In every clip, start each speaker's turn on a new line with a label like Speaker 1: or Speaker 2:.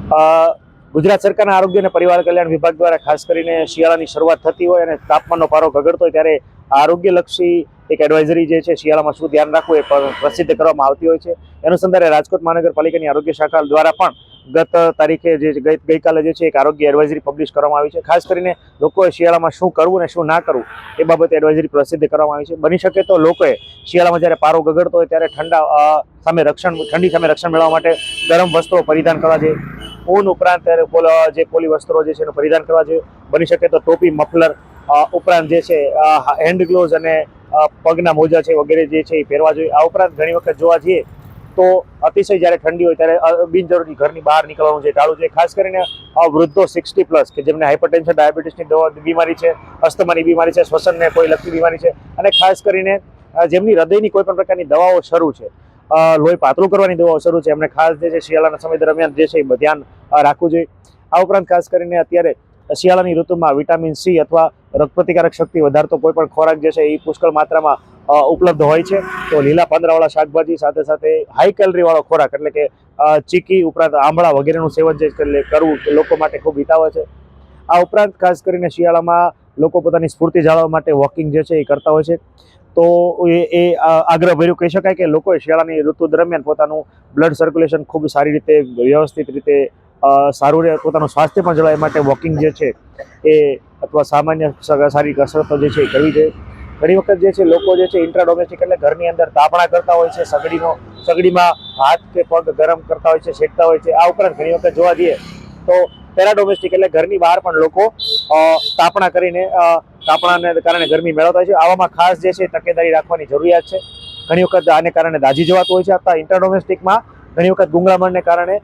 Speaker 1: ગુજરાત સરકારના આરોગ્ય અને પરિવાર કલ્યાણ વિભાગ દ્વારા ખાસ કરીને શિયાળાની શરૂઆત થતી હોય અને તાપમાનનો પારો ગગડતો હોય ત્યારે આરોગ્યલક્ષી એક એડવાઇઝરી જે છે શિયાળામાં શું ધ્યાન રાખવું એ પ્રસિદ્ધ કરવામાં આવતી હોય છે. અનુસંધાને રાજકોટ મહાનગરપાલિકાની આરોગ્ય શાખા દ્વારા પણ ગત તારીખે ગઈકાલે જે છે એક આરોગ્ય એડવાઇઝરી પબ્લિશ કરવામાં આવી છે. ખાસ કરીને લોકોએ શિયાળામાં શું કરવું અને શું ના કરવું એ બાબતે એડવાઇઝરી પ્રસિદ્ધ કરવામાં આવી છે. બની શકે તો લોકોએ શિયાળામાં જ્યારે પારો ગગડતો હોય ત્યારે ઠંડી સામે રક્ષણ મેળવવા માટે ગરમ વસ્ત્રો પરિધાન કરવા જોઈએ. ઊન ઉપરાંત જે પોલી વસ્ત્રો જે છે એનું પરિધાન કરવા જોઈએ. બની શકે તો ટોપી, મફલર ઉપરાંત જે છે હેન્ડ ગ્લોવ્સ અને પગના મોજા છે વગેરે જે છે એ પહેરવા જોઈએ. આ ઉપરાંત ઘણી વખત જોવા જઈએ તો અતિશય જ્યારે ઠંડી હોય ત્યારે બિનજરૂરી ઘરની બહાર નીકળવાનું છે ટાળવું જોઈએ. ખાસ કરીને વૃદ્ધો 60+ કે જેમને હાઇપરટેન્શન, ડાયાબિટીસની બીમારી છે, અસ્થમાની બીમારી છે, શ્વસનને કોઈ લગતી બીમારી છે અને ખાસ કરીને જેમની હૃદયની કોઈ પણ પ્રકારની દવાઓ શરૂ છે, લોહી પાતળું કરવાની દવાઓ શરૂ છે, એમને ખાસ જે છે શિયાળાના સમય દરમિયાન જે છે એ ધ્યાન રાખવું જોઈએ. આ ઉપરાંત ખાસ કરીને અત્યારે શિયાળાની ઋતુમાં વિટામિન સી અથવા રોગપ્રતિકારક શક્તિ વધારતો કોઈ પણ ખોરાક જે છે એ પુષ્કળ માત્રામાં ઉપલબ્ધ હોય છે. તો લીલા પાંદડાવાળા શાકભાજી સાથે સાથે હાઈ કેલરી વાળો ખોરાક એટલે કે ચીકી ઉપરાંત આંબળા વગેરેનું સેવન જે કરવું લોકો માટે ખૂબ હિતાવહ છે. આ ઉપરાંત ખાસ કરીને શિયાળામાં લોકો પોતાની સ્ફૂર્તિ જાળવવા માટે વોકિંગ જે છે એ કરતા હોય છે. તો એ આગ્રહભર્યું કહી શકાય કે લોકોએ શિયાળાની ઋતુ દરમિયાન પોતાનું બ્લડ સર્ક્યુલેશન ખૂબ સારી રીતે વ્યવસ્થિત રીતે સારું રહે, પોતાનું સ્વાસ્થ્ય પણ જળવાય માટે વોકિંગ જે છે એ અથવા સામાન્ય શારીરિક કસરતો જે છે એ કરવી જોઈએ. ઘણી વખત જે છે લોકો જે છે ઇન્ટ્રાડોમેસ્ટિક એટલે ઘરની અંદર તાપણા કરતા હોય છે, સગડીમાં હાથ કે પગ ગરમ કરતા હોય છે, શેકતા હોય છે. આ ઉપરાંત ઘણી વખત જોવા જઈએ તો પેરાડોમેસ્ટિક એટલે ઘરની બહાર પણ લોકો તાપણા કરીને તાપણાને કારણે ગરમી મેળવતા હોય છે. આવામાં ખાસ જે છે તકેદારી રાખવાની જરૂરિયાત છે. ઘણી વખત આને કારણે દાઝી જવાતું હોય છે. અથવા ઇન્ટ્રાડોમેસ્ટિકમાં ઘણી વખત ગુંગળામણને કારણે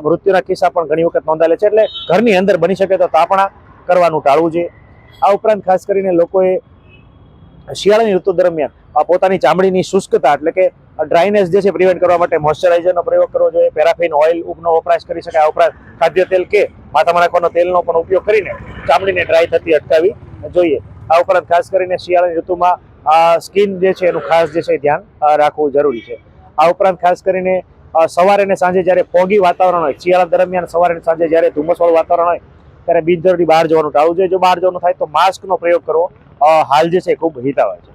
Speaker 1: મૃત્યુના કિસ્સા પણ ઘણી વખત નોંધાયેલા છે. એટલે ઘરની અંદર બની શકે તો તાપણા કરવાનું ટાળવું જોઈએ. આ ઉપરાંત ખાસ કરીને લોકોએ શિયાળાની ઋતુ દરમિયાન પોતાની ચામડીની શુષ્કતા એટલે કે ડ્રાયનેસ જે છે પ્રિવેન્ટ કરવા માટે મોઇશ્ચરાઇઝરનો પ્રયોગ કરવો જોઈએ. પેરાફિન ઓઇલનો વપરાશ કરી શકાય. આ ઉપરાંત ખાદ્ય તેલ કે માથામાં નાખવાનો તેલનો પણ ઉપયોગ કરીને ચામડીને ડ્રાય થતી અટકાવવી જોઈએ. આ ઉપરાંત ખાસ કરીને શિયાળાની ઋતુમાં સ્કિન જે છે એનું ખાસ જે છે ધ્યાન રાખવું જરૂરી છે. આ ઉપરાંત ખાસ કરીને સવારે ને સાંજે જ્યારે ફોગી વાતાવરણ હોય, શિયાળા દરમિયાન સવારે ને સાંજે જ્યારે ધુમ્મસવાળું વાતાવરણ હોય ત્યારે બિનજરૂરી બહાર જવાનું ટાળવું જોઈએ. જો બહાર જવાનું થાય તો માસ્કનો પ્રયોગ કરવો હાલ જે છે ખૂબ હિતાવહ છે.